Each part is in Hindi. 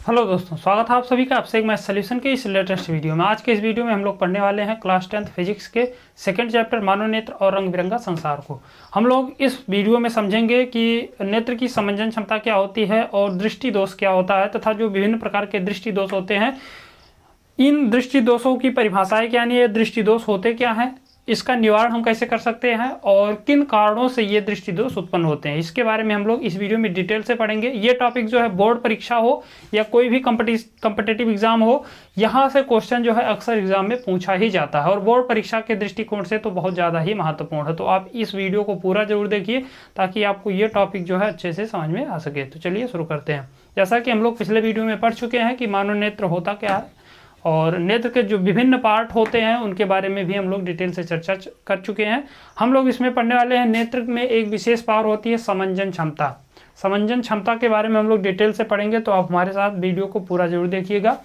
हेलो दोस्तों, स्वागत है आप सभी का आपसे एक मैथ सॉल्यूशन के इस लेटेस्ट वीडियो में। आज के इस वीडियो में हम लोग पढ़ने वाले हैं क्लास 10th फिजिक्स के सेकंड चैप्टर मानव नेत्र और रंग बिरंगा संसार को। हम लोग इस वीडियो में समझेंगे कि नेत्र की समंजन क्षमता क्या होती है और दृष्टि दोष क्या होता है तथा जो विभिन्न प्रकार के दृष्टि दोष होते हैं, इन दृष्टि दोषों की परिभाषाएं क्या, यानी ये दृष्टि दोष होते क्या हैं, इसका निवारण हम कैसे कर सकते हैं और किन कारणों से ये दृष्टि दोष उत्पन्न होते हैं, इसके बारे में हम लोग इस वीडियो में डिटेल से पढ़ेंगे। ये टॉपिक जो है बोर्ड परीक्षा हो या कोई भी कॉम्पिटिटिव एग्जाम हो, यहाँ से क्वेश्चन जो है अक्सर एग्जाम में पूछा ही जाता है और बोर्ड परीक्षा के दृष्टिकोण से तो बहुत ज़्यादा ही महत्वपूर्ण है। तो आप इस वीडियो को पूरा जरूर देखिए ताकि आपको ये टॉपिक जो है अच्छे से समझ में आ सके। तो चलिए शुरू करते हैं। जैसा कि हम लोग पिछले वीडियो में पढ़ चुके हैं कि मानव नेत्र होता क्या है और नेत्र के जो विभिन्न पार्ट होते हैं उनके बारे में भी हम लोग डिटेल से चर्चा कर चुके हैं। हम लोग इसमें पढ़ने वाले हैं नेत्र में एक विशेष पावर होती है समंजन क्षमता। समंजन क्षमता के बारे में हम लोग डिटेल से पढ़ेंगे, तो आप हमारे साथ वीडियो को पूरा जरूर देखिएगा।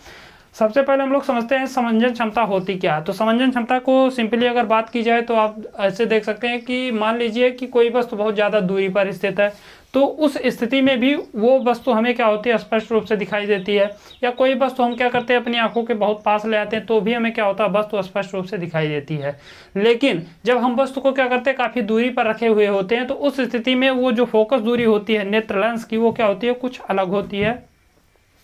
सबसे पहले हम लोग समझते हैं समंजन क्षमता होती क्या है। तो समंजन क्षमता को सिंपली अगर बात की जाए तो आप ऐसे देख सकते हैं कि मान लीजिए कि कोई वस्तु बहुत ज़्यादा दूरी पर स्थित है, तो उस स्थिति में भी वो वस्तु हमें क्या होती है, स्पष्ट रूप से दिखाई देती है। या कोई वस्तु हम क्या करते हैं, अपनी आंखों के बहुत पास ले आते हैं तो भी हमें क्या होता है, वस्तु स्पष्ट रूप से दिखाई देती है। लेकिन जब हम वस्तु को क्या करते हैं, काफ़ी दूरी पर रखे हुए होते हैं, तो उस स्थिति में वो जो फोकस दूरी होती है नेत्र लेंस की, वो क्या होती है, कुछ अलग होती है।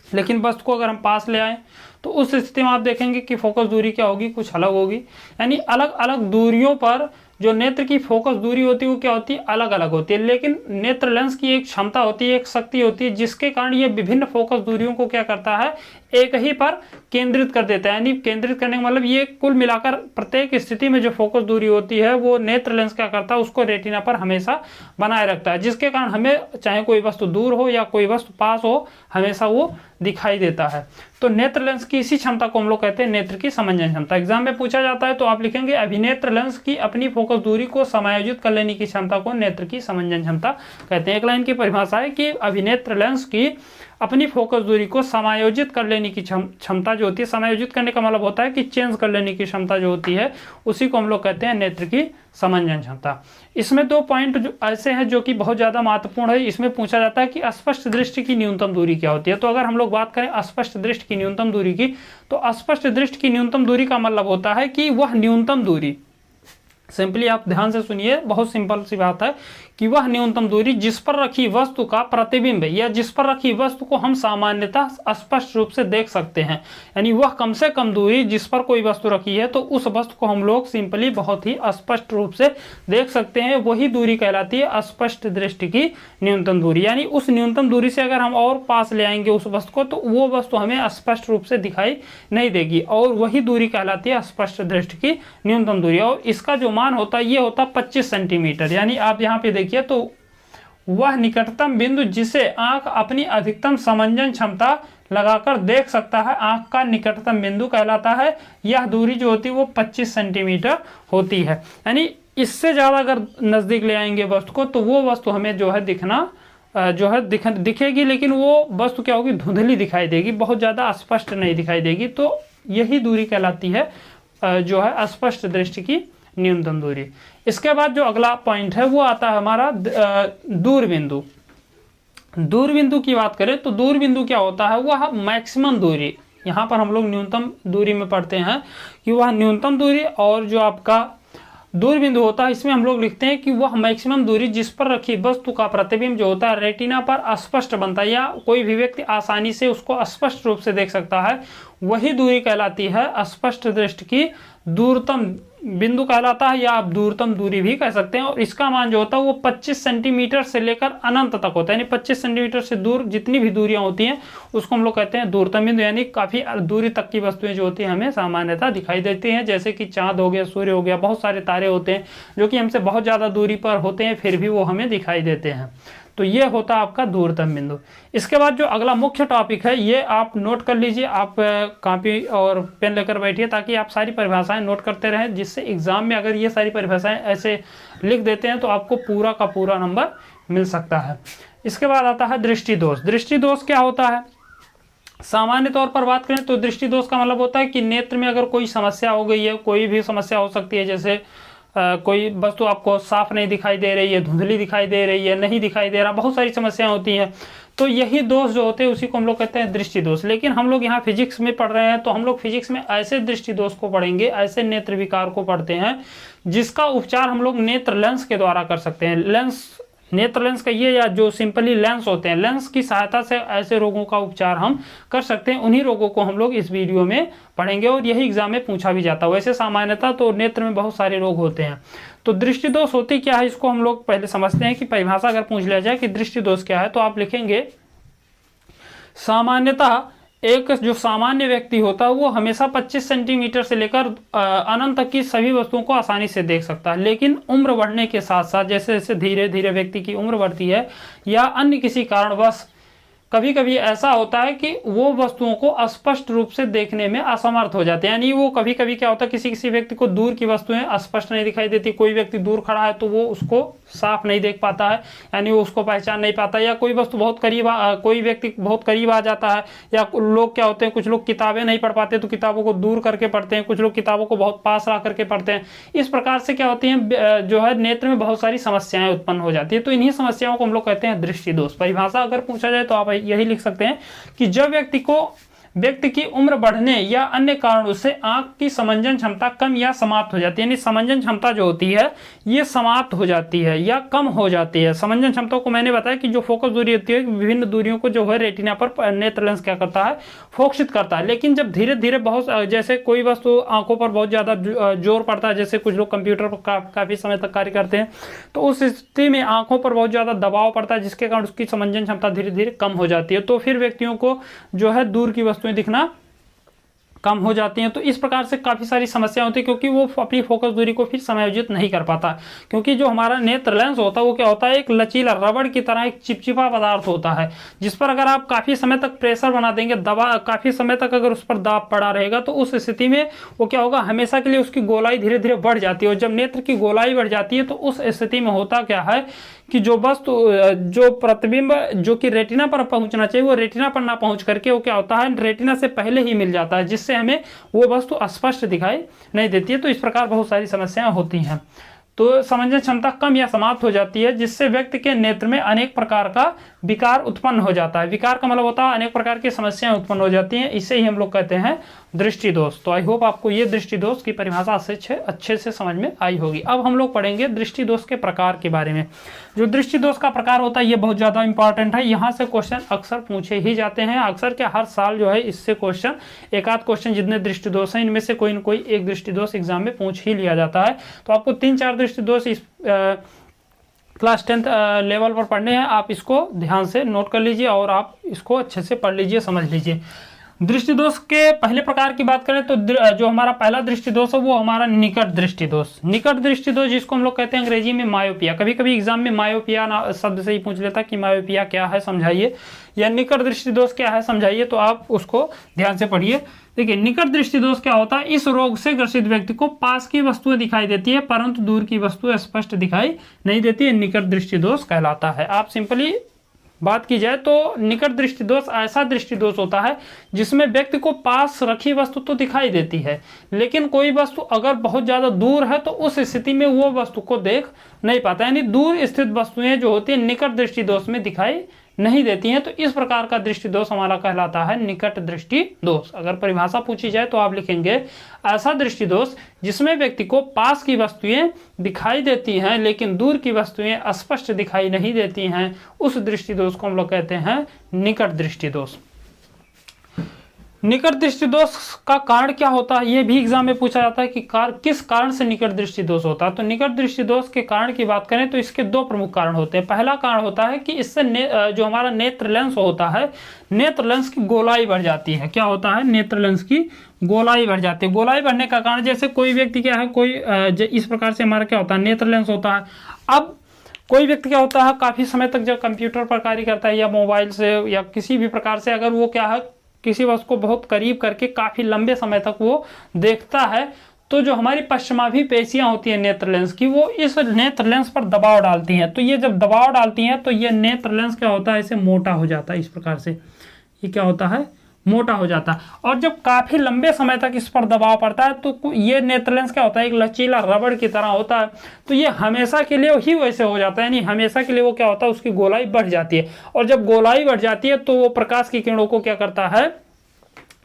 लेकिन वस्तु को अगर हम पास ले आए तो उस स्थिति में आप देखेंगे कि फोकस दूरी क्या होगी, कुछ अलग होगी। यानी अलग अलग दूरियों पर जो नेत्र की फोकस दूरी होती है वो क्या होती है, अलग अलग होती है। लेकिन नेत्र लेंस की एक क्षमता होती है, एक शक्ति होती है, जिसके कारण ये विभिन्न फोकस दूरियों को क्या करता है, एक ही पर केंद्रित कर देता है। यानी केंद्रित करने का मतलब ये कुल मिलाकर प्रत्येक स्थिति में जो फोकस दूरी होती है वो नेत्र लेंस क्या करता है, उसको रेटिना पर हमेशा बनाए रखता है, जिसके कारण हमें चाहे कोई वस्तु दूर हो या कोई वस्तु पास हो, हमेशा वो दिखाई देता है। तो नेत्र लेंस की इसी क्षमता को हम लोग कहते हैं नेत्र की समंजन क्षमता। एग्जाम में पूछा जाता है तो आप लिखेंगे अभिनेत्र लेंस की अपनी फोकस दूरी को समायोजित कर लेने की क्षमता को नेत्र की समंजन क्षमता कहते हैं। एक लाइन की परिभाषा है कि अभिनेत्र लेंस की अपनी फोकस दूरी को समायोजित कर लेने की क्षमता जो होती है, समायोजित करने का मतलब होता है कि चेंज कर लेने की क्षमता जो होती है, उसी को हम लोग कहते हैं नेत्र की समंजन क्षमता। इसमें दो पॉइंट जो ऐसे हैं जो कि बहुत ज़्यादा महत्वपूर्ण है। इसमें पूछा जाता है कि अस्पष्ट दृष्टि की न्यूनतम दूरी क्या होती है। तो अगर हम लोग बात करें अस्पष्ट दृष्टि की न्यूनतम दूरी की, तो अस्पष्ट दृष्टि की न्यूनतम दूरी का मतलब होता है कि वह न्यूनतम दूरी, सिंपली आप ध्यान से सुनिए, बहुत सिंपल सी बात है कि वह न्यूनतम दूरी जिस पर रखी वस्तु का प्रतिबिंब या जिस पर रखी वस्तु को हम सामान्यतः स्पष्ट रूप से देख सकते हैं। यानी वह कम से कम दूरी जिस पर कोई वस्तु रखी है तो उस वस्तु को हम लोग सिंपली बहुत ही स्पष्ट रूप से देख सकते हैं, वही दूरी कहलाती है अस्पष्ट दृष्टि की न्यूनतम दूरी। यानी उस न्यूनतम दूरी से अगर हम और पास ले आएंगे उस वस्तु को तो वो वस्तु हमें स्पष्ट रूप से दिखाई नहीं देगी, और वही दूरी कहलाती है स्पष्ट दृष्टि की न्यूनतम दूरी। और इसका जो मान होता है ये होता है 25 सेंटीमीटर। यानी आप यहाँ पे देखिए तो वह निकटतम बिंदु जिसे आंख अपनी अधिकतम समंजन क्षमता लगाकर देख सकता है, आंख का निकटतम बिंदु कहलाता है। यह दूरी जो होती है वो 25 सेंटीमीटर होती है। यानी इससे ज़्यादा अगर नज़दीक ले आएंगे वस्तु को तो वो वस्तु हमें जो है दिखेगी, लेकिन वो वस्तु क्या होगी, धुंधली दिखाई देगी, बहुत ज़्यादा स्पष्ट नहीं दिखाई देगी। तो यही दूरी कहलाती है जो है अस्पष्ट दृष्टि की न्यूनतम दूरी। इसके बाद जो अगला पॉइंट है वो आता है हमारा दूरबिंदु। दूरबिंदु की बात करें तो दूरबिंदु क्या होता है, वह मैक्सिमम दूरी, यहाँ पर हम लोग न्यूनतम दूरी में पढ़ते हैं कि वह न्यूनतम दूरी, और जो आपका दूरबिंदु होता है इसमें हम लोग लिखते हैं कि वह मैक्सिमम दूरी जिस पर रखी वस्तु का प्रतिबिंब जो होता है रेटिना पर स्पष्ट बनता है या कोई भी व्यक्ति आसानी से उसको स्पष्ट रूप से देख सकता है, वही दूरी कहलाती है स्पष्ट दृष्टि की दूरतम बिंदु कहलाता है, या आप दूरतम दूरी भी कह सकते हैं। और इसका मान जो होता है वो 25 सेंटीमीटर से लेकर अनंत तक होता है। यानी 25 सेंटीमीटर से दूर जितनी भी दूरियां होती हैं उसको हम लोग कहते हैं दूरतम बिंदु। यानी काफ़ी दूरी तक की वस्तुएं जो होती हैं हमें सामान्यतः दिखाई देती हैं, जैसे कि चाँद हो गया, सूर्य हो गया, बहुत सारे तारे होते हैं जो कि हमसे बहुत ज़्यादा दूरी पर होते हैं फिर भी वो हमें दिखाई देते हैं। तो ये होता है आपका दूरतम बिंदु। इसके बाद जो अगला मुख्य टॉपिक है ये आप नोट कर लीजिए, आप कॉपी और पेन लेकर बैठिए ताकि आप सारी परिभाषाएं नोट करते रहें, जिससे एग्जाम में अगर ये सारी परिभाषाएं ऐसे लिख देते हैं तो आपको पूरा का पूरा नंबर मिल सकता है। इसके बाद आता है दृष्टि दोष। दृष्टि दोष क्या होता है, सामान्य तौर पर बात करें तो दृष्टि दोष का मतलब होता है कि नेत्र में अगर कोई समस्या हो गई है, कोई भी समस्या हो सकती है, जैसे कोई वस्तु आपको साफ नहीं दिखाई दे रही है, धुंधली दिखाई दे रही है, नहीं दिखाई दे रहा, बहुत सारी समस्याएं होती हैं। तो यही दोष जो होते हैं उसी को हम लोग कहते हैं दृष्टि दोष। लेकिन हम लोग यहाँ फिजिक्स में पढ़ रहे हैं तो हम लोग फिजिक्स में ऐसे दृष्टि दोष को पढ़ेंगे, ऐसे नेत्र विकार को पढ़ते हैं जिसका उपचार हम लोग नेत्र लेंस के द्वारा कर सकते हैं। लेंस, नेत्र लेंस कहिए या जो सिंपली लेंस होते हैं, लेंस की सहायता से ऐसे रोगों का उपचार हम कर सकते हैं। उन्हीं रोगों को हम लोग इस वीडियो में पढ़ेंगे और यही एग्जाम में पूछा भी जाता है। वैसे सामान्यतः तो नेत्र में बहुत सारे रोग होते हैं। तो दृष्टि दोष होती क्या है, इसको हम लोग पहले समझते हैं कि परिभाषा अगर पूछ लिया जाए कि दृष्टि दोष क्या है, तो आप लिखेंगे सामान्यतः एक जो सामान्य व्यक्ति होता है वो हमेशा 25 सेंटीमीटर से लेकर अनंत तक की सभी वस्तुओं को आसानी से देख सकता है। लेकिन उम्र बढ़ने के साथ साथ जैसे जैसे धीरे धीरे व्यक्ति की उम्र बढ़ती है या अन्य किसी कारणवश कभी कभी ऐसा होता है कि वो वस्तुओं को स्पष्ट रूप से देखने में असमर्थ हो जाते हैं। यानी वो कभी कभी क्या होता है, किसी किसी व्यक्ति को दूर की वस्तुएं स्पष्ट नहीं दिखाई देती। कोई व्यक्ति दूर खड़ा है तो वो उसको साफ नहीं देख पाता है, यानी वो उसको पहचान नहीं पाता। या कोई वस्तु बहुत करीब कोई व्यक्ति बहुत करीब आ जाता है। या लोग क्या होते हैं, कुछ लोग किताबें नहीं पढ़ पाते तो किताबों को दूर करके पढ़ते हैं, कुछ लोग किताबों को बहुत पास ला करके पढ़ते हैं। इस प्रकार से क्या होती है, जो है नेत्र में बहुत सारी समस्याएं उत्पन्न हो जाती है। तो इन्हीं समस्याओं को हम लोग कहते हैं दृष्टि दोष। परिभाषा अगर पूछा जाए तो आप यही लिख सकते हैं कि जब व्यक्ति की उम्र बढ़ने या अन्य कारणों से आंख की समंजन क्षमता कम या समाप्त हो जाती है। यानी समंजन क्षमता जो होती है ये समाप्त हो जाती है या कम हो जाती है। समंजन क्षमता को मैंने बताया कि जो फोकस दूरी होती है, विभिन्न दूरियों को जो है रेटिना पर नेत्र लेंस क्या करता है, फोकसित करता है। लेकिन जब धीरे धीरे बहुत जैसे कोई वस्तु आंखों पर बहुत ज्यादा जोर पड़ता है, जैसे कुछ लोग कंप्यूटर पर काफी समय तक कार्य करते हैं, तो उस स्थिति में आंखों पर बहुत ज्यादा दबाव पड़ता है जिसके कारण उसकी समंजन क्षमता धीरे धीरे कम हो जाती है। तो फिर व्यक्तियों को जो है दूर की वस्तुएं दिखना कम हो जाती हैं। तो इस प्रकार से काफी सारी समस्या होती है क्योंकि वो अपनी फोकस दूरी को फिर समायोजित नहीं कर पाता। क्योंकि जो हमारा नेत्र लेंस होता है वो क्या होता है, एक लचीला रबड़ की तरह एक चिपचिपा पदार्थ होता है जिस पर अगर आप काफी समय तक प्रेशर बना देंगे, दबा काफी समय तक अगर उस पर दाब पड़ा रहेगा तो उस स्थिति में वो क्या होगा, हमेशा के लिए उसकी गोलाई धीरे धीरे बढ़ जाती है। और जब नेत्र की गोलाई बढ़ जाती है तो उस स्थिति में होता क्या है कि जो वस्तु जो प्रतिबिंब जो कि रेटिना पर पहुंचना चाहिए वो रेटिना पर ना पहुंच करके वो क्या होता है, रेटिना से पहले ही मिल जाता है, जिससे हमें वो वस्तु स्पष्ट दिखाई नहीं देती है। तो इस प्रकार बहुत सारी समस्याएं होती हैं। तो समंजन क्षमता कम या समाप्त हो जाती है जिससे व्यक्ति के नेत्र में अनेक प्रकार का विकार उत्पन्न हो जाता है। विकार का मतलब होता है अनेक प्रकार की समस्याएं उत्पन्न हो जाती हैं, इसे ही हम लोग कहते हैं दृष्टि दोष। तो आई होप आपको ये दृष्टि दोष की परिभाषा अच्छे से समझ में आई होगी। अब हम लोग पढ़ेंगे दृष्टि दोष के प्रकार के बारे में। जो दृष्टि दोष का प्रकार होता है ये बहुत ज्यादा इंपॉर्टेंट है। यहाँ से क्वेश्चन अक्सर पूछे ही जाते हैं। अक्सर क्या हर साल जो है इससे क्वेश्चन, एक आध क्वेश्चन जितने दृष्टि दोष हैं इनमें से कोई न कोई एक दृष्टि दोष एग्जाम में पूछ ही लिया जाता है। तो आपको 3-4 दृष्टि दोष इस क्लास 10th लेवल पर पढ़ने हैं। आप इसको ध्यान से नोट कर लीजिए और आप इसको अच्छे से पढ़ लीजिए, समझ लीजिए। दृष्टि दोष के पहले प्रकार की बात करें तो जो हमारा पहला दृष्टि दोष है वो हमारा निकट दृष्टि दोष। निकट दृष्टि दोष जिसको हम लोग कहते हैं अंग्रेजी में मायोपिया। कभी कभी एग्जाम में मायोपिया शब्द से ही पूछ लेता कि मायोपिया क्या है समझाइए, या निकट दृष्टि दोष क्या है समझाइए। तो आप उसको ध्यान से पढ़िए। देखिए निकट दृष्टि दोष क्या होता है, इस रोग से ग्रसित व्यक्ति को पास की वस्तुएं दिखाई देती है परंतु दूर की वस्तुएं स्पष्ट दिखाई नहीं देती है, निकट दृष्टि दोष कहलाता है। आप सिंपली बात की जाए तो निकट दृष्टि दोष ऐसा दृष्टि दोष होता है जिसमें व्यक्ति को पास रखी वस्तु तो दिखाई देती है लेकिन कोई वस्तु अगर बहुत ज्यादा दूर है तो उस स्थिति में वो वस्तु को देख नहीं पाता। यानी दूर स्थित वस्तुएं जो होती है निकट दृष्टि दोष में दिखाई नहीं देती हैं। तो इस प्रकार का दृष्टि दोष हमारा कहलाता है निकट दृष्टि दोष। अगर परिभाषा पूछी जाए तो आप लिखेंगे ऐसा दृष्टि दोष जिसमें व्यक्ति को पास की वस्तुएं दिखाई देती हैं लेकिन दूर की वस्तुएं स्पष्ट दिखाई नहीं देती हैं, उस दृष्टि दोष को हम लोग कहते हैं निकट दृष्टि दोष। निकट दृष्टि दोष का कारण क्या होता है ये भी एग्जाम में पूछा जाता है कि किस कारण से निकट दृष्टि दोष होता है। तो निकट दृष्टि दोष के कारण की बात करें तो इसके 2 प्रमुख कारण होते हैं। पहला कारण होता है कि इससे जो हमारा नेत्र लेंस होता है, नेत्र लेंस की गोलाई बढ़ जाती है। क्या होता है, नेत्र लेंस की गोलाई बढ़ जाती है। गोलाई बढ़ने का कारण जैसे कोई व्यक्ति क्या है, कोई इस प्रकार से हमारा क्या होता है, नेत्र लेंस होता है। अब कोई व्यक्ति क्या होता है काफी समय तक जब कंप्यूटर पर कार्य करता है या मोबाइल से या किसी भी प्रकार से अगर वो क्या है किसी वस्तु को बहुत करीब करके काफी लंबे समय तक वो देखता है तो जो हमारी पश्चिमाभी पेशियां होती है नेत्र लेंस की वो इस नेत्र लेंस पर दबाव डालती हैं। तो ये जब दबाव डालती हैं तो ये नेत्र लेंस क्या होता है, इसे मोटा हो जाता है। इस प्रकार से ये क्या होता है, मोटा हो जाता है। और जब काफ़ी लंबे समय तक इस पर दबाव पड़ता है तो ये नेत्र लेंस क्या होता है, एक लचीला रबड़ की तरह होता है। तो ये हमेशा के लिए ही वैसे हो जाता है, यानी हमेशा के लिए वो क्या होता है, उसकी गोलाई बढ़ जाती है। और जब गोलाई बढ़ जाती है तो वो प्रकाश की किरणों को क्या करता है,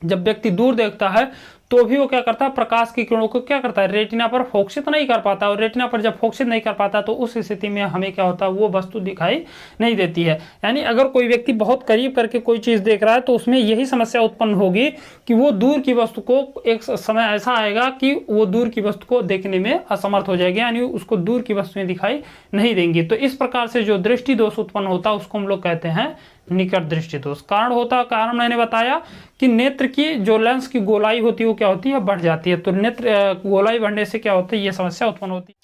जब व्यक्ति दूर देखता है तो भी वो क्या करता है, प्रकाश की किरणों को क्या करता है, रेटिना पर फोकसित नहीं कर पाता। और रेटिना पर जब फोकसित नहीं कर पाता तो उस स्थिति में हमें क्या होता है, वो वस्तु दिखाई नहीं देती है। यानी अगर कोई व्यक्ति बहुत करीब करके कोई चीज़ देख रहा है तो उसमें यही समस्या उत्पन्न होगी कि वो दूर की वस्तु को, एक समय ऐसा आएगा कि वो दूर की वस्तु को देखने में असमर्थ हो जाएगी, यानी उसको दूर की वस्तुएं दिखाई नहीं देंगी। तो इस प्रकार से जो दृष्टि दोष उत्पन्न होता है उसको हम लोग कहते हैं निकट दृष्टि दोष। कारण मैंने बताया कि नेत्र की जो लेंस की गोलाई होती है वो क्या होती है, बढ़ जाती है। तो नेत्र गोलाई बढ़ने से क्या होती है, ये समस्या उत्पन्न होती है।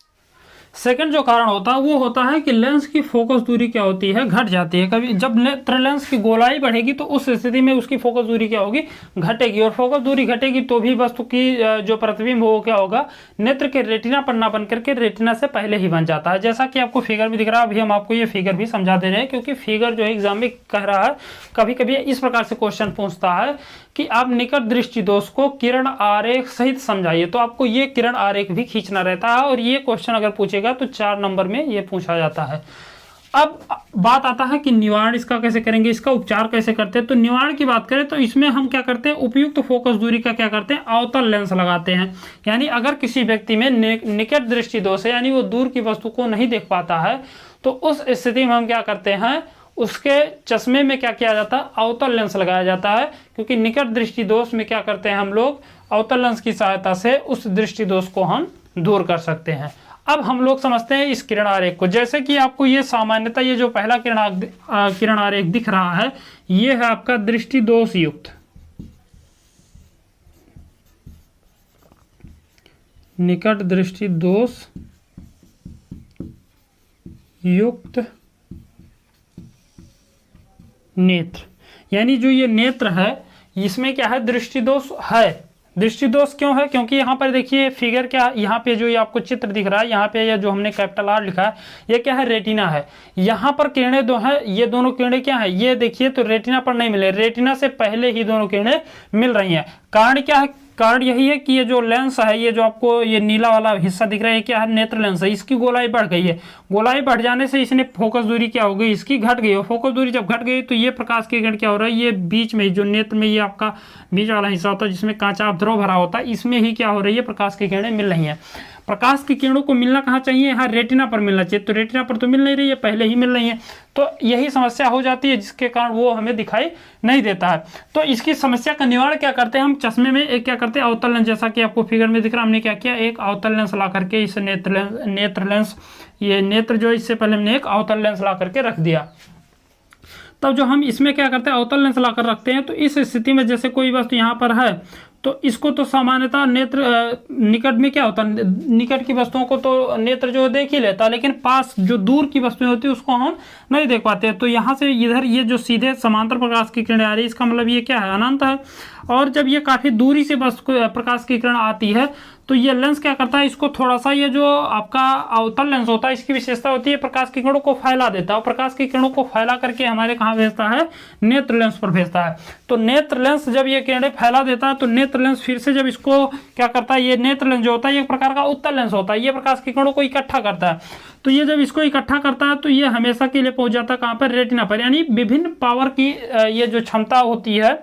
सेकंड जो कारण होता है वो होता है कि लेंस की फोकस दूरी क्या होती है, घट जाती है। कभी जब नेत्र लेंस की गोलाई बढ़ेगी तो उस स्थिति में उसकी फोकस दूरी क्या होगी, घटेगी। और फोकस दूरी घटेगी तो भी वस्तु की जो प्रतिबिंब हो क्या होगा, नेत्र के रेटिना पर ना बन करके रेटिना से पहले ही बन जाता है। जैसा कि आपको फिगर में दिख रहा है, अभी हम आपको ये फिगर भी समझा दे रहे हैं, क्योंकि फिगर जो है एग्जाम में कह रहा है, कभी कभी इस प्रकार से क्वेश्चन पूछता है कि आप निकट दृष्टि दोष को किरण आरेख सहित समझाइए। तो आपको ये किरण आरेख भी खींचना रहता है, और ये क्वेश्चन अगर पूछेगा तो 4 नंबर में ये पूछा जाता है। अब बात आता है कि निवारण इसका कैसे करेंगे, इसका उपचार कैसे करते हैं। तो निवारण की बात करें तो इसमें हम क्या करते हैं, उपयुक्त फोकस दूरी का क्या करते हैं, अवतल लेंस लगाते हैं। यानी अगर किसी व्यक्ति में निकट दृष्टि दोष है, यानी वो दूर की वस्तु को नहीं देख पाता है, तो उस स्थिति में हम क्या करते हैं, उसके चश्मे में क्या किया जाता है, अवतल लेंस लगाया जाता है। क्योंकि निकट दृष्टि दोष में क्या करते हैं हम लोग, अवतल लेंस की सहायता से उस दृष्टि दोष को हम दूर कर सकते हैं। अब हम लोग समझते हैं इस किरण आरेख को। जैसे कि आपको ये सामान्यतः ये जो पहला किरण आरेख दिख रहा है, ये है आपका दृष्टि दोष युक्त, निकट दृष्टि दोष युक्त नेत्र। यानी जो ये नेत्र है इसमें क्या है, दृष्टि दोष है। दृष्टि दोष क्यों है, क्योंकि यहाँ पर देखिए फिगर क्या, यहाँ पे जो ये आपको चित्र दिख रहा है, यहाँ पे ये जो हमने कैपिटल आर लिखा है, ये क्या है, रेटिना है। यहाँ पर किरणें दो हैं, ये दोनों किरणें क्या है, ये देखिए तो रेटिना पर नहीं मिले, रेटिना से पहले ही दोनों किरणें मिल रही हैं। कारण क्या है, कारण यही है कि ये जो लेंस है, ये जो आपको ये नीला वाला हिस्सा दिख रहा है, क्या है, नेत्र लेंस है। इसकी गोलाई बढ़ गई है, गोलाई बढ़ जाने से इसने फोकस दूरी क्या हो गई, इसकी घट गई। और फोकस दूरी जब घट गई तो ये प्रकाश की किरण क्या हो रहा है, ये बीच में जो नेत्र में ये आपका बीच वाला हिस्सा होता है जिसमें कांचा अवद्रव भरा होता है, इसमें ही क्या हो रही है, प्रकाश की किरणें मिल रही हैं। प्रकाश की किरणों को मिलना कहाँ चाहिए, यहाँ रेटिना पर मिलना चाहिए। तो रेटिना पर तो मिल नहीं रही है, पहले ही मिल रही है, तो यही समस्या हो जाती है, जिसके कारण वो हमें दिखाई नहीं देता है। तो इसकी समस्या का निवारण क्या करते हैं हम, चश्मे में एक क्या करते हैं, अवतल लेंस, जैसा कि आपको फिगर में दिख रहा है, हमने क्या किया, एक अवतल लेंस ला करके इस नेत्र लेंस, ये नेत्र जो इससे पहले हमने एक अवतल लेंस ला करके रख दिया। तब जो हम इसमें क्या करते हैं, अवतल लेंस लाकर रखते हैं, तो इस स्थिति में जैसे कोई वस्तु यहाँ पर है तो इसको तो सामान्यतः नेत्र निकट में क्या होता है, निकट की वस्तुओं को तो नेत्र जो देख ही लेता है, लेकिन पास जो दूर की वस्तुएं होती है उसको हम नहीं देख पाते। तो यहाँ से इधर ये जो सीधे समांतर प्रकाश की किरणें आ रही है, इसका मतलब ये क्या है, अनंत है। और जब ये काफ़ी दूरी से प्रकाश की किरण आती है तो ये लेंस क्या करता है, इसको थोड़ा सा, ये जो आपका अवतल लेंस होता है इसकी विशेषता होती है प्रकाश की किरणों को फैला देता है, और प्रकाश की किरणों को फैला करके हमारे कहाँ भेजता है, नेत्र लेंस पर भेजता है। तो नेत्र लेंस जब ये किरणें फैला देता है तो नेत्र लेंस फिर से जब इसको क्या करता है, ये नेत्र लेंस जो होता है एक प्रकार का उत्तल लेंस होता है, ये प्रकाश की किरणों को इकट्ठा करता है। तो ये जब इसको इकट्ठा करता है तो ये हमेशा के लिए पहुंच जाता है कहाँ पर, रेटिना पर। यानी विभिन्न पावर की ये जो क्षमता होती है,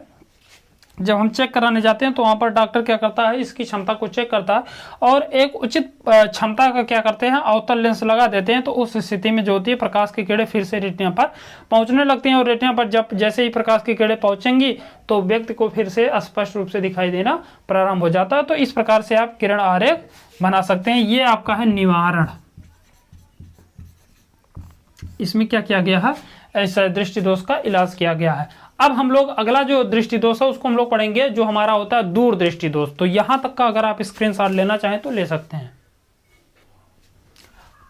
जब हम चेक कराने जाते हैं तो वहाँ पर डॉक्टर क्या करता है, इसकी क्षमता को चेक करता है और एक उचित क्षमता का क्या करते हैं, अवतल लेंस लगा देते हैं। तो उस स्थिति में जो होती है प्रकाश की किरणें फिर से रेटिना पर पहुँचने लगती हैं, और रेटिना पर जब जैसे ही प्रकाश की किरणें पहुँचेंगी तो व्यक्ति को फिर से स्पष्ट रूप से दिखाई देना प्रारंभ हो जाता है। तो इस प्रकार से आप किरण आरेख बना सकते हैं। ये आपका है निवारण। इसमें क्या किया गया है, ऐसा दृष्टि दोष का इलाज किया गया है। अब हम लोग अगला जो दृष्टि दोष है उसको हम लोग पढ़ेंगे, जो हमारा होता है दूर दृष्टि दोष। तो यहां तक का अगर आप स्क्रीनशॉट लेना चाहें तो ले सकते हैं।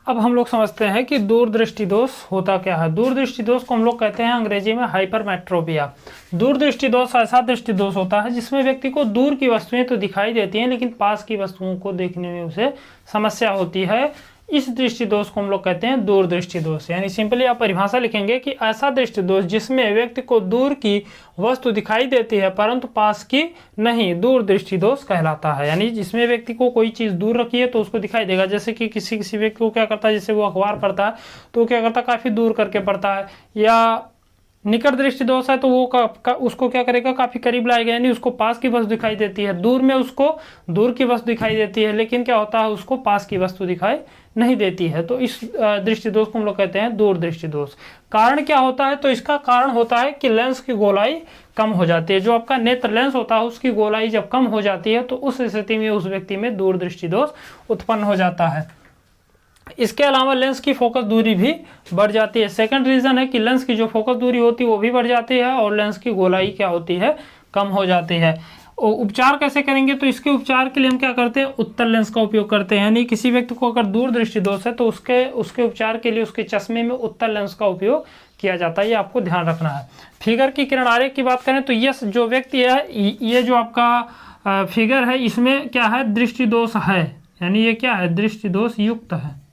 अब हम लोग समझते हैं कि दूर दृष्टि दोष होता क्या है। दूर दृष्टि दोष को हम लोग कहते हैं अंग्रेजी में हाइपरमेट्रोपिया। दूर दृष्टि दोष ऐसा दृष्टि दोष होता है जिसमें व्यक्ति को दूर की वस्तुएं तो दिखाई देती हैं, लेकिन पास की वस्तुओं को देखने में उसे समस्या होती है। इस दृष्टि दोष को हम लोग कहते हैं दूरदृष्टि दोष। यानी सिंपली आप परिभाषा लिखेंगे कि ऐसा दृष्टि दोष जिसमें व्यक्ति को दूर की वस्तु दिखाई देती है परंतु पास की नहीं, दूरदृष्टि दोष कहलाता है। यानी जिसमें व्यक्ति को कोई चीज़ दूर रखी है तो उसको दिखाई देगा। जैसे कि किसी किसी व्यक्ति को क्या करता है, जैसे वो अखबार पढ़ता है तो वो क्या करता है, काफ़ी दूर करके पढ़ता है। या निकट दृष्टि दोष है तो वो उसको क्या करेगा, काफी करीब लाएगा, यानी उसको पास की वस्तु दिखाई देती है, दूर में उसको दूर की वस्तु दिखाई देती है, लेकिन क्या होता है, उसको पास की वस्तु दिखाई नहीं देती है। तो इस दृष्टि दोष को हम लोग कहते हैं दूरदृष्टि दोष। कारण क्या होता है, तो इसका कारण होता है कि लेंस की गोलाई कम हो जाती है। जो आपका नेत्र लेंस होता है उसकी गोलाई जब कम हो जाती है तो उस स्थिति में उस व्यक्ति में दूरदृष्टि दोष उत्पन्न हो जाता है। इसके अलावा लेंस की फोकस दूरी भी बढ़ जाती है। सेकंड रीजन है कि लेंस की जो फोकस दूरी होती है वो भी बढ़ जाती है और लेंस की गोलाई क्या होती है, कम हो जाती है। और उपचार कैसे करेंगे, तो इसके उपचार के लिए हम क्या करते हैं, उत्तल लेंस का उपयोग करते हैं। यानी किसी व्यक्ति को अगर दूरदृष्टि दोष है तो उसके उपचार के लिए उसके चश्मे में उत्तल लेंस का उपयोग किया जाता है, ये आपको ध्यान रखना है। फिगर की किरण आरेख की बात करें तो ये जो व्यक्ति है, ये जो आपका फिगर है इसमें क्या है, दृष्टि दोष है। यानी ये क्या है, दृष्टि दोष युक्त है।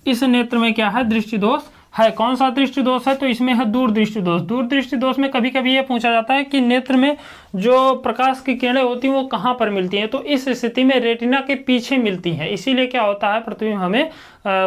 इस नेत्र में क्या है, दृष्टि दोष है। कौन सा दृष्टि दोष है, तो इसमें है दूरदृष्टि दोष। दूरदृष्टि दोष में कभी कभी ये पूछा जाता है कि नेत्र में जो प्रकाश की किरणें होती हैं वो कहाँ पर मिलती हैं, तो इस स्थिति में रेटिना के पीछे मिलती हैं, इसीलिए क्या होता है, प्रतिबिंब हमें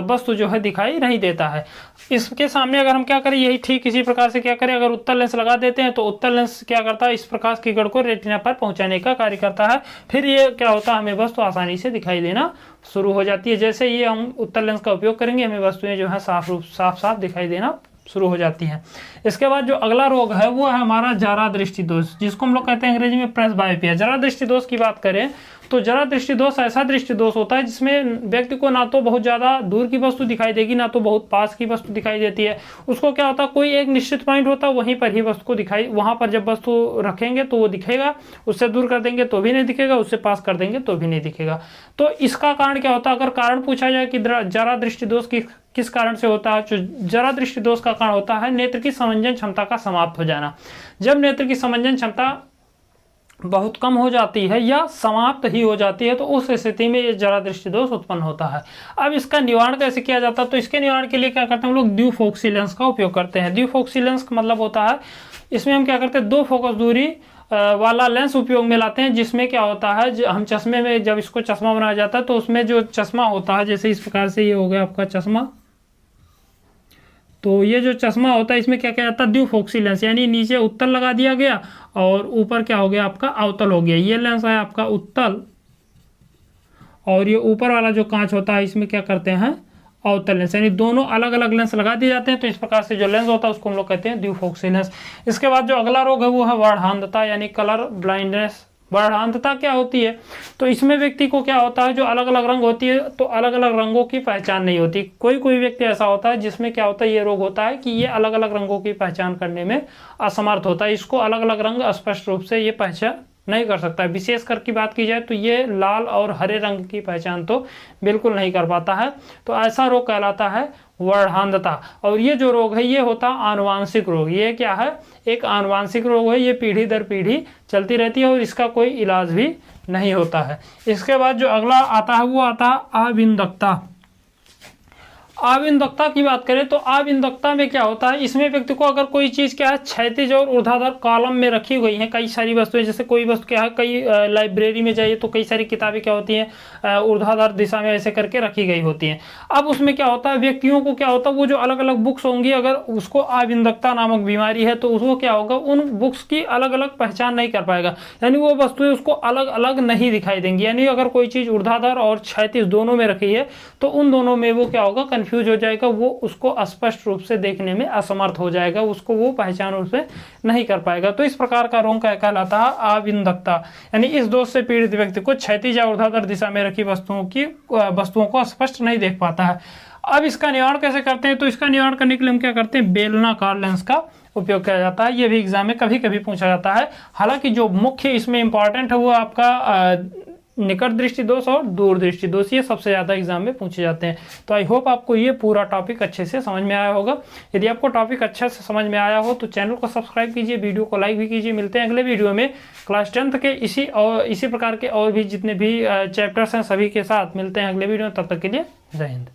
वस्तु जो है दिखाई नहीं देता है। इसके सामने अगर हम क्या करें, यही ठीक इसी प्रकार से क्या करें, अगर उत्तल लेंस लगा देते हैं तो उत्तल लेंस क्या करता है, इस प्रकाश की किरण को रेटिना पर पहुंचाने का कार्य करता है। फिर ये क्या होता है, हमें वस्तु आसानी से दिखाई देना शुरू हो जाती है। जैसे ये हम उत्तल लेंस का उपयोग करेंगे हमें वस्तुएं जो है साफ दिखाई देना शुरू हो जाती हैं। इसके बाद जो अगला रोग है वो है हमारा जरा दृष्टि दोष, जिसको हम लोग कहते हैं अंग्रेजी में प्रेसबायोपिया। जरा दृष्टि दोष की बात करें तो जरा दृष्टि दोष ऐसा दृष्टि दोष होता है जिसमें व्यक्ति को ना तो बहुत ज़्यादा दूर की वस्तु दिखाई देगी ना तो बहुत पास की वस्तु दिखाई देती है। उसको क्या होता है, कोई एक निश्चित पॉइंट होता है वहीं पर ही वस्तु को दिखाई, वहाँ पर जब वस्तु रखेंगे तो वो दिखेगा, उससे दूर कर देंगे तो भी नहीं दिखेगा, उससे पास कर देंगे तो भी नहीं दिखेगा। तो इसका कारण क्या होता है, अगर कारण पूछा जाए कि जरा दृष्टि दोष किस कारण से होता है, तो जरा दृष्टि दोष का कारण होता है नेत्र की समंजन क्षमता का समाप्त हो जाना। जब नेत्र की समंजन क्षमता बहुत कम हो जाती है या समाप्त ही हो जाती है तो उस स्थिति में ये जरा दृष्टि दोष उत्पन्न होता है। अब इसका निवारण कैसे किया जाता है, तो इसके निवारण के लिए क्या करते हैं हम लोग, द्विफोक्सी लेंस का उपयोग करते हैं। द्विफोक्सी लेंस का मतलब होता है इसमें हम क्या करते हैं, दो फोकस दूरी वाला लेंस उपयोग में लाते हैं, जिसमें क्या होता है, हम चश्मे में जब इसको चश्मा बनाया जाता है तो उसमें जो चश्मा होता है, जैसे इस प्रकार से ये हो गया आपका चश्मा, तो ये जो चश्मा होता है इसमें क्या क्या जाता है, द्विफोक्सी लेंस, यानी नीचे उत्तल लगा दिया गया और ऊपर क्या हो गया आपका अवतल हो गया। ये लेंस है आपका उत्तल और ये ऊपर वाला जो कांच होता है इसमें क्या करते हैं, अवतल लेंस, यानी दोनों अलग अलग लेंस लगा दिए जाते हैं। तो इस प्रकार से जो लेंस होता है उसको हम लोग कहते हैं द्विफोक्सी लेंस। इसके बाद जो अगला रोग है वो है वर्णांधता यानी कलर ब्लाइंडनेस। वर्णांधता क्या होती है, तो इसमें व्यक्ति को क्या होता है, जो अलग अलग रंग होती है तो अलग अलग रंगों की पहचान नहीं होती। कोई व्यक्ति ऐसा होता है जिसमें क्या होता है, ये रोग होता है कि ये अलग अलग रंगों की पहचान करने में असमर्थ होता है। इसको अलग अलग रंग स्पष्ट रूप से ये पहचान नहीं कर सकता। विशेष कर की बात की जाए तो ये लाल और हरे रंग की पहचान तो बिल्कुल नहीं कर पाता है। तो ऐसा रोग कहलाता है वर्णांधता। और ये जो रोग है ये होता है आनुवांशिक रोग। ये क्या है, एक आनुवांशिक रोग है, ये पीढ़ी दर पीढ़ी चलती रहती है और इसका कोई इलाज भी नहीं होता है। इसके बाद जो अगला आता है वो आता है अविंदकता। अविंदकता की बात करें तो अविंदकता में क्या होता है, इसमें व्यक्ति को अगर कोई चीज़ क्या है क्षैतिज और ऊर्ध्वाधर कॉलम में रखी हुई हैं कई सारी वस्तुएं, जैसे कोई वस्तु क्या है, कई लाइब्रेरी में जाइए तो कई सारी किताबें क्या होती हैं ऊर्ध्वाधर दिशा में ऐसे करके रखी गई होती हैं। अब उसमें क्या होता है, व्यक्तियों को क्या होता है, वो जो अलग अलग बुक्स होंगी अगर उसको अविंदकता नामक बीमारी है तो उसको क्या होगा, उन बुक्स की अलग अलग पहचान नहीं कर पाएगा, यानी वो वस्तुएं उसको अलग अलग नहीं दिखाई देंगी। यानी अगर कोई चीज़ ऊर्ध्वाधर और क्षैतिज दोनों में रखी है तो उन दोनों में वो क्या होगा, कंफ्यूज हो जाएगा, वो उसको स्पष्ट रूप से देखने में असमर्थ हो जाएगा, उसको वो पहचान उससे नहीं कर पाएगा। तो इस प्रकार का रोग कहलाता है अविंदकता। यानी इस दोष से पीड़ित व्यक्ति को क्षैतिज या ऊर्ध्वाधर दिशा में रखी वस्तुओं को स्पष्ट नहीं देख पाता है। अब इसका निवारण कैसे करते हैं, तो इसका निवारण करने के लिए हम क्या करते हैं, बेलनाकार लेंस का उपयोग किया जाता है। ये भी एग्जाम में कभी कभी पूछा जाता है। हालांकि जो मुख्य इसमें इंपॉर्टेंट है वो आपका निकट दृष्टि दोष और दूर दृष्टि दोष, ये सबसे ज़्यादा एग्जाम में पूछे जाते हैं। तो आई होप आपको ये पूरा टॉपिक अच्छे से समझ में आया होगा। यदि आपको टॉपिक अच्छे से समझ में आया हो तो चैनल को सब्सक्राइब कीजिए, वीडियो को लाइक भी कीजिए। मिलते हैं अगले वीडियो में क्लास 10th के इसी प्रकार के और भी जितने भी चैप्टर्स हैं सभी के साथ मिलते हैं अगले वीडियो में। तब तक के लिए जय हिंद।